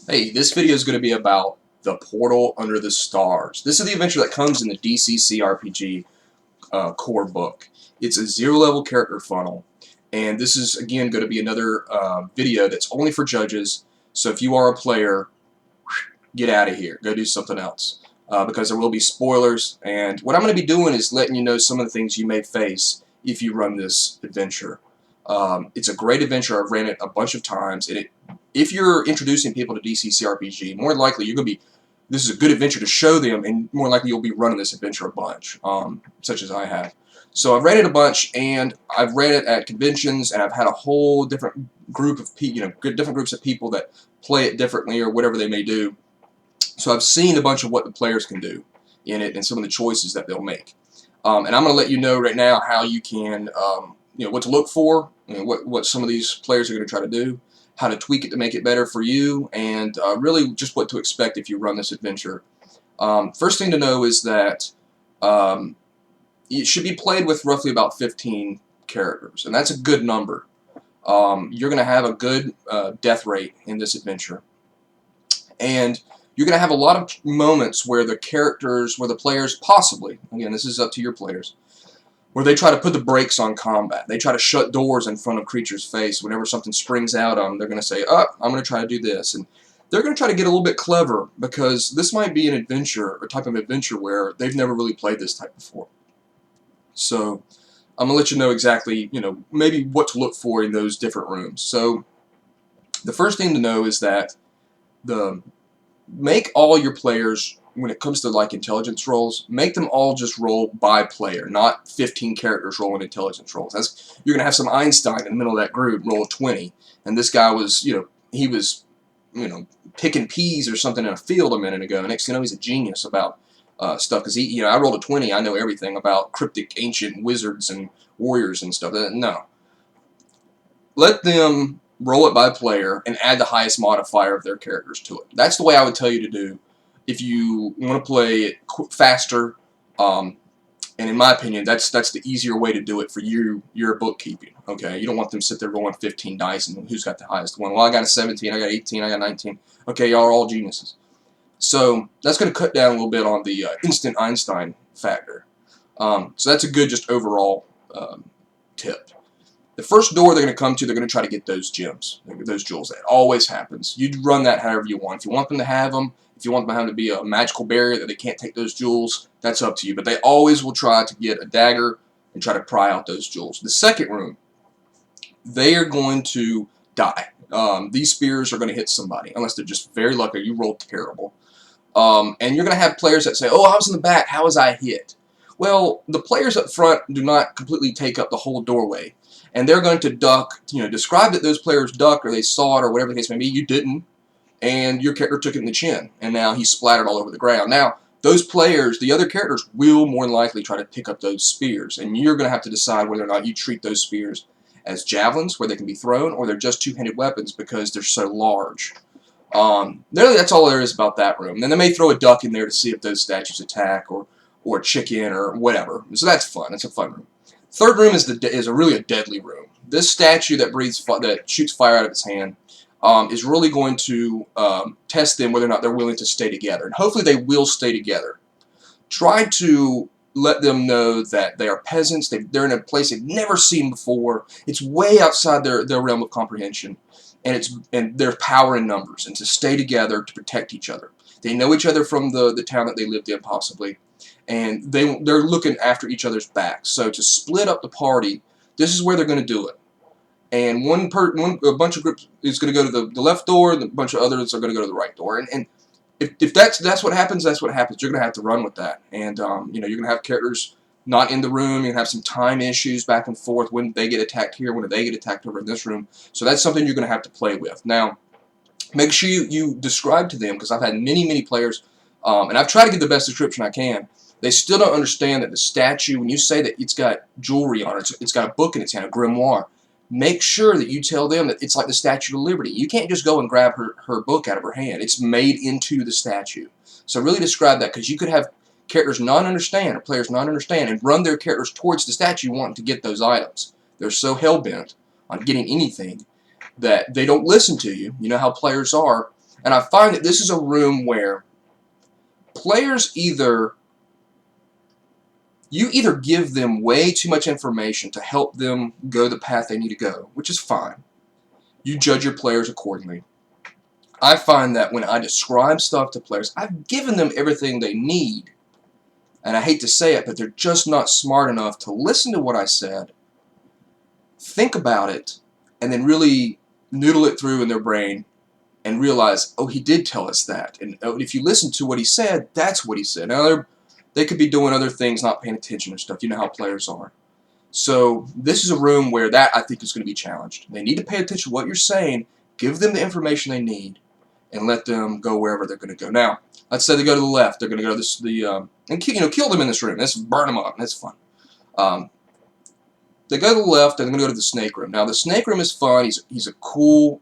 Hey, this video is going to be about The Portal Under the Stars. This is the adventure that comes in the DCC RPG core book. It's a zero-level character funnel, and this is, again, going to be another video that's only for judges, so if you are a player, get out of here. Go do something else, because there will be spoilers, and what I'm going to be doing is letting you know some of the things you may face if you run this adventure. It's a great adventure. I've ran it a bunch of times, and if you're introducing people to DCC RPG, more likely you're going to be, this is a good adventure to show them, and more likely you'll be running this adventure a bunch, such as I have. So I've ran it a bunch, and I've ran it at conventions, and I've had a whole different group of people, different groups of people that play it differently or whatever they may do. So I've seen a bunch of what the players can do in it and some of the choices that they'll make. And I'm going to let you know right now how you can, what to look for, what some of these players are going to try to do, how to tweak it to make it better for you, and really just what to expect if you run this adventure. First thing to know is that it should be played with roughly about 15 characters, and that's a good number. You're going to have a good death rate in this adventure, and you're going to have a lot of moments where the players possibly, again, this is up to your players, where they try to put the brakes on combat. They try to shut doors in front of creatures' face. Whenever something springs out on them, they're going to say, oh, I'm going to try to do this. And they're going to try to get a little bit clever, because this might be an adventure, or type of adventure, where they've never really played this type before. So I'm going to let you know exactly, maybe what to look for in those different rooms. So the first thing to know is that make all your players, when it comes to like intelligence rolls, make them all just roll by player, not 15 characters rolling intelligence rolls. You're going to have some Einstein in the middle of that group roll a 20, and this guy was, he was, picking peas or something in a field a minute ago. Next thing you know, he's a genius about stuff, because I rolled a 20, I know everything about cryptic ancient wizards and warriors and stuff. No. Let them roll it by player and add the highest modifier of their characters to it. That's the way I would tell you to do if you want to play it faster, and in my opinion, that's the easier way to do it for your bookkeeping. Okay, you don't want them to sit there rolling 15 dice and who's got the highest one. Well, I got a 17, I got 18, I got 19. Okay, y'all are all geniuses. So that's going to cut down a little bit on the instant Einstein factor. So that's a good just overall tip. The first door they're going to come to, they're going to try to get those gems, those jewels. That always happens. You run that however you want. If you want them to have them, if you want them to have to be a magical barrier that they can't take those jewels, that's up to you. But they always will try to get a dagger and try to pry out those jewels. The second room, they are going to die. These spears are going to hit somebody, unless they're just very lucky. You rolled terrible. And you're going to have players that say, oh, I was in the back, how was I hit? Well, the players up front do not completely take up the whole doorway. And they're going to duck, describe that those players ducked or they saw it or whatever the case may be. You didn't, and your character took it in the chin, and now he's splattered all over the ground. Now, those players, the other characters, will more than likely try to pick up those spears, and you're going to have to decide whether or not you treat those spears as javelins, where they can be thrown, or they're just two-handed weapons because they're so large. Really, that's all there is about that room. Then they may throw a duck in there to see if those statues attack, or a chicken, or whatever. So that's fun. It's a fun room. Third room is really a deadly room. This statue that shoots fire out of its hand is really going to test them whether or not they're willing to stay together. And hopefully they will stay together. Try to let them know that they are peasants. They're in a place they've never seen before. It's way outside their realm of comprehension. And there's power in numbers. And to stay together to protect each other. They know each other from the town that they lived in, possibly. And they're looking after each other's backs. So to split up the party, this is where they're going to do it. And a bunch of groups is going to go to the left door, and a bunch of others are going to go to the right door. And if that's what happens, that's what happens. You're going to have to run with that. And you're going to have characters not in the room. You're going to have some time issues back and forth. When they get attacked here, when they get attacked over in this room. So that's something you're going to have to play with. Now, make sure you describe to them, because I've had many players, and I've tried to give the best description I can. They still don't understand that the statue, when you say that it's got jewelry on it, it's got a book in its hand, a grimoire, make sure that you tell them that it's like the Statue of Liberty. You can't just go and grab her book out of her hand. It's made into the statue. So really describe that, because you could have characters not understand, or players not understand, and run their characters towards the statue wanting to get those items. They're so hell-bent on getting anything that they don't listen to you. You know how players are. And I find that this is a room where players you either give them way too much information to help them go the path they need to go, which is fine. You judge your players accordingly. I find that when I describe stuff to players, I've given them everything they need. And I hate to say it, but they're just not smart enough to listen to what I said, think about it, and then really noodle it through in their brain and realize, oh, he did tell us that. And if you listen to what he said, that's what he said. Now, they could be doing other things, not paying attention or stuff. You know how players are. So this is a room where that, I think, is going to be challenged. They need to pay attention to what you're saying, give them the information they need, and let them go wherever they're going to go. Now, let's say they go to the left. They're going to go to and kill them in this room. Let's burn them up. That's fun. They go to the left, and they're going to go to the snake room. Now, the snake room is fun. He's a cool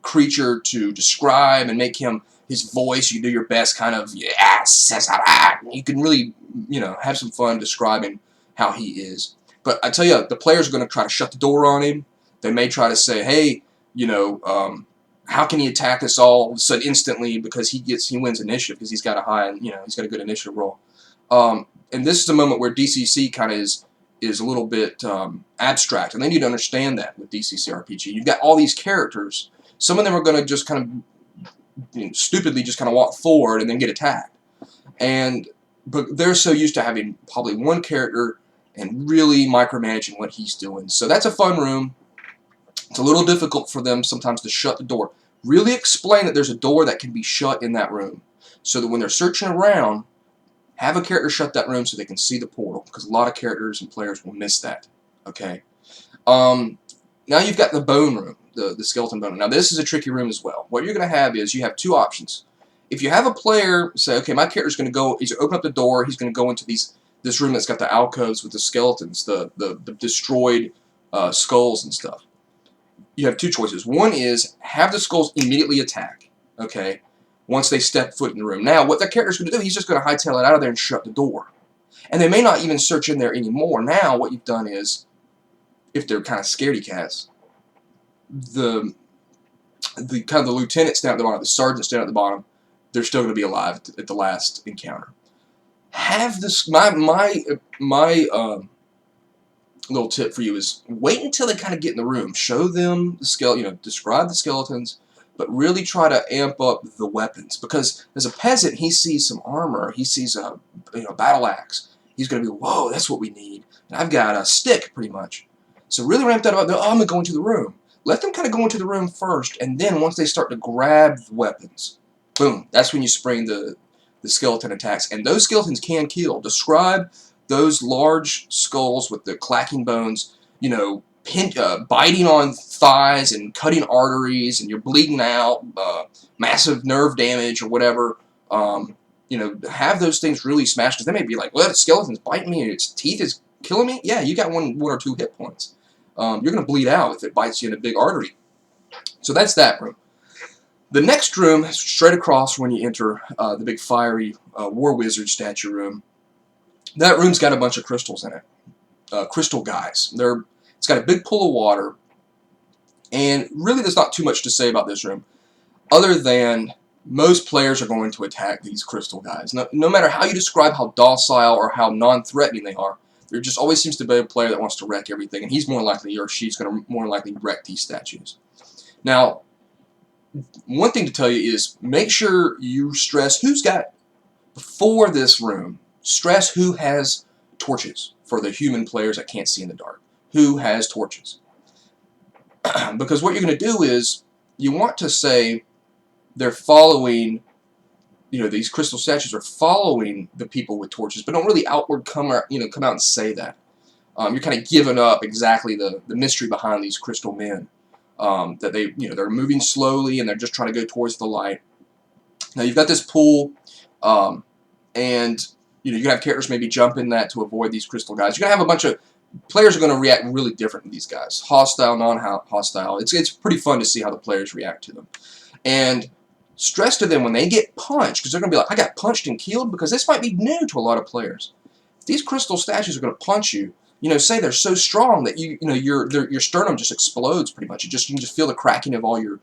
creature to describe and make him his voice. You do your best kind of, yes, you can really, have some fun describing how he is. But I tell you, the players are going to try to shut the door on him. They may try to say, hey, how can he attack us all of a sudden instantly because he wins initiative because he's got a high, he's got a good initiative roll. And this is a moment where DCC kind of is a little bit abstract, and they need to understand that with DCCRPG. You've got all these characters. Some of them are going to just kind of stupidly just kind of walk forward and then get attacked. But they're so used to having probably one character and really micromanaging what he's doing. So that's a fun room. It's a little difficult for them sometimes to shut the door. Really explain that there's a door that can be shut in that room, so that when they're searching around, have a character shut that room so they can see the portal, because a lot of characters and players will miss that. Okay. Now you've got the bone room, the skeleton bone room. Now this is a tricky room as well. What you're going to have is you have two options. If you have a player say, okay, my character's going to go, he's going to open up the door, he's going to go into this room that's got the alcoves with the skeletons, the destroyed skulls and stuff. You have two choices. One is have the skulls immediately attack, okay, once they step foot in the room. Now, what that character's going to do, he's just going to hightail it out of there and shut the door. And they may not even search in there anymore. Now, what you've done is, if they're kind of scaredy cats, the lieutenants down at the bottom, the sergeants down at the bottom, they're still going to be alive at the last encounter. Have this, my little tip for you is wait until they kind of get in the room. Show them the skeleton, describe the skeletons, but really try to amp up the weapons. Because as a peasant, he sees some armor, he sees a battle axe. He's going to be, whoa, that's what we need. And I've got a stick, pretty much. So really ramp that up. Oh, I'm going to go into the room. Let them kind of go into the room first, and then once they start to grab the weapons, boom, that's when you spring the skeleton attacks. And those skeletons can kill. Describe those large skulls with the clacking bones, biting on thighs and cutting arteries, and you're bleeding out, massive nerve damage or whatever. Have those things really smashed, because they may be like, well, the skeleton's biting me and its teeth is killing me. Yeah, you got one or two hit points. You're going to bleed out if it bites you in a big artery. So that's that room. The next room, straight across when you enter the big fiery war wizard statue room, that room's got a bunch of crystals in it. Crystal guys. It's got a big pool of water, and really there's not too much to say about this room, other than most players are going to attack these crystal guys. No matter how you describe how docile or how non-threatening they are, there just always seems to be a player that wants to wreck everything, and he's more likely, or she's going to more likely wreck these statues. Now, one thing to tell you is make sure you stress who's got, before this room, stress who has torches for the human players that can't see in the dark. Who has torches? Because what you're going to do is you want to say they're following, these crystal statues are following the people with torches, but don't really come out and say that. You're kind of giving up exactly the mystery behind these crystal men. That they're moving slowly and they're just trying to go towards the light. Now you've got this pool, and you're going to have characters maybe jump in that to avoid these crystal guys. You're going to have a bunch of players are going to react really different to these guys. Hostile, non-hostile. It's pretty fun to see how the players react to them. And stress to them when they get punched, because they're going to be like, I got punched and killed, because this might be new to a lot of players. If these crystal statues are going to punch you, say they're so strong that your sternum just explodes pretty much. You can just feel the cracking of all your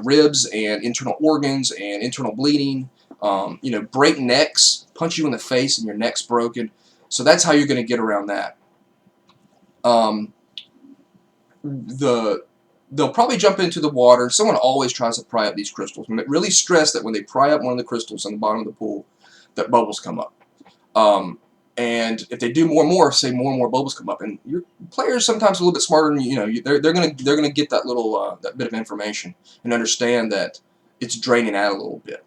ribs and internal organs and internal bleeding. Break necks, punch you in the face and your neck's broken. So that's how you're going to get around that. They'll probably jump into the water. Someone always tries to pry up these crystals. And really stress that when they pry up one of the crystals on the bottom of the pool, that bubbles come up. And if they do more and more, say more and more bubbles come up. And your players sometimes a little bit smarter than you. They're gonna get that little that bit of information and understand that it's draining out a little bit.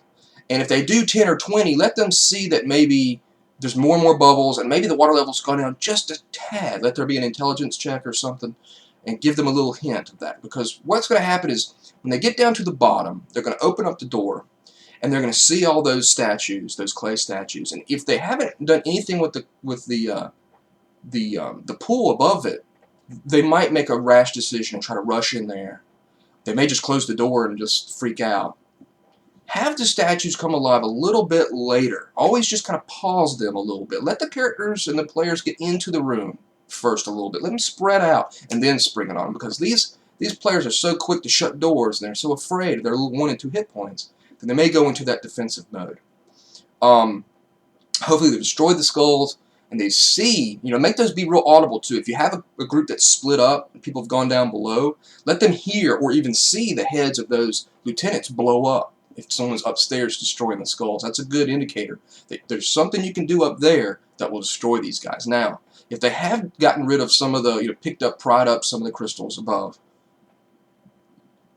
And if they do 10 or 20, let them see that maybe there's more and more bubbles, and maybe the water level's gone down just a tad. Let there be an intelligence check or something, and give them a little hint of that. Because what's going to happen is when they get down to the bottom, they're going to open up the door, and they're going to see all those statues, those clay statues. And if they haven't done anything with the pool above it, they might make a rash decision and try to rush in there. They may just close the door and just freak out. Have the statues come alive a little bit later. Always just kind of pause them a little bit. Let the characters and the players get into the room first a little bit. Let them spread out and then spring it on them, because these players are so quick to shut doors and they're so afraid of their little 1 and 2 hit points that they may go into that defensive mode. Hopefully they destroy the skulls and they see, make those be real audible too. If you have a group that's split up and people have gone down below, let them hear or even see the heads of those lieutenants blow up. If someone's upstairs destroying the skulls, that's a good indicator that there's something you can do up there that will destroy these guys. Now, if they have gotten rid of some of the, pried up some of the crystals above,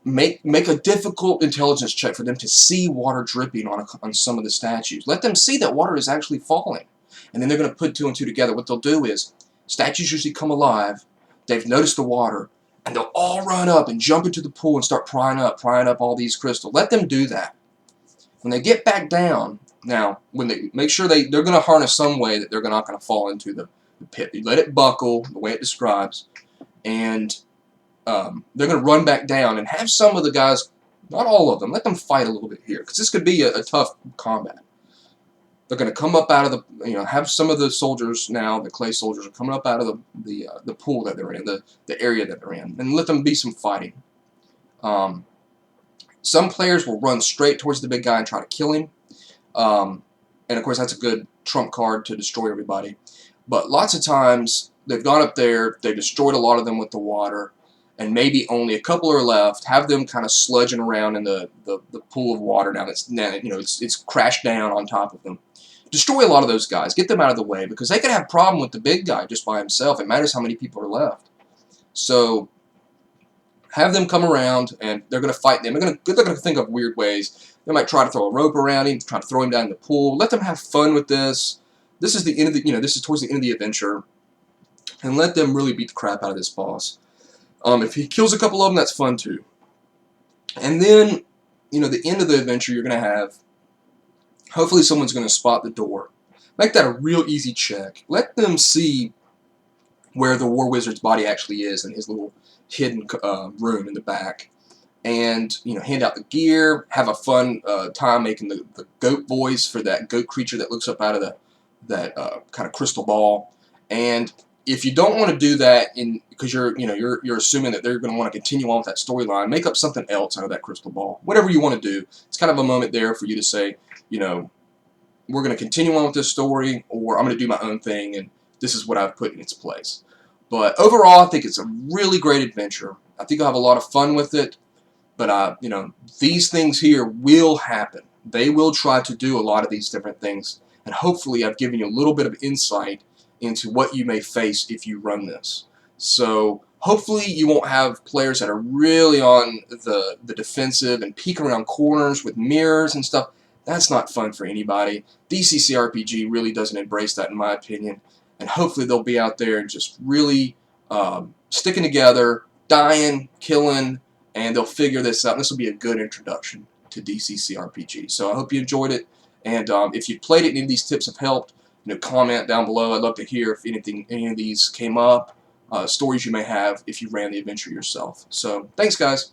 make a difficult intelligence check for them to see water dripping on some of the statues. Let them see that water is actually falling. And then they're going to put 2 and 2 together. What they'll do is, statues usually come alive, they've noticed the water, and they'll all run up and jump into the pool and start prying up all these crystals. Let them do that. When they get back down, now, when they make sure they're going to harness some way that they're not going to fall into the pit. You let it buckle, the way it describes, and they're going to run back down and have some of the guys, not all of them, let them fight a little bit here, because this could be a tough combat. They're going to come up out of the, have some of the soldiers now, the clay soldiers are coming up out of the pool that they're in, the area that they're in, and let them be some fighting. Some players will run straight towards the big guy and try to kill him, and of course that's a good trump card to destroy everybody. But lots of times they've gone up there, they've destroyed a lot of them with the water, and maybe only a couple are left. Have them kind of sludging around in the pool of water now that's it's crashed down on top of them. Destroy a lot of those guys. Get them out of the way, because they could have a problem with the big guy just by himself. It matters how many people are left. So have them come around, and they're going to fight them. They're going to think of weird ways. They might try to throw a rope around him, try to throw him down in the pool. Let them have fun with this. This is the end of the, this is towards the end of the adventure, and let them really beat the crap out of this boss. If he kills a couple of them, that's fun too. And then, the end of the adventure, you're going to have, hopefully someone's going to spot the door. Make that a real easy check. Let them see where the War Wizard's body actually is in his little hidden room in the back. And, hand out the gear, have a fun time making the goat voice for that goat creature that looks up out of that kind of crystal ball. And if you don't want to do that, because you're assuming that they're going to want to continue on with that storyline, make up something else out of that crystal ball. Whatever you want to do. It's kind of a moment there for you to say, we're going to continue on with this story, or I'm going to do my own thing, and this is what I've put in its place. But overall, I think it's a really great adventure. I think I'll have a lot of fun with it. But these things here will happen. They will try to do a lot of these different things, and hopefully I've given you a little bit of insight into what you may face if you run this. So hopefully you won't have players that are really on the defensive and peek around corners with mirrors and stuff. That's not fun for anybody. DCC RPG really doesn't embrace that, in my opinion. And hopefully they'll be out there and just really sticking together, dying, killing, and they'll figure this out. And this will be a good introduction to DCC RPG. So I hope you enjoyed it. And if you played it and any of these tips have helped, comment down below. I'd love to hear if any of these came up, stories you may have if you ran the adventure yourself. So thanks, guys.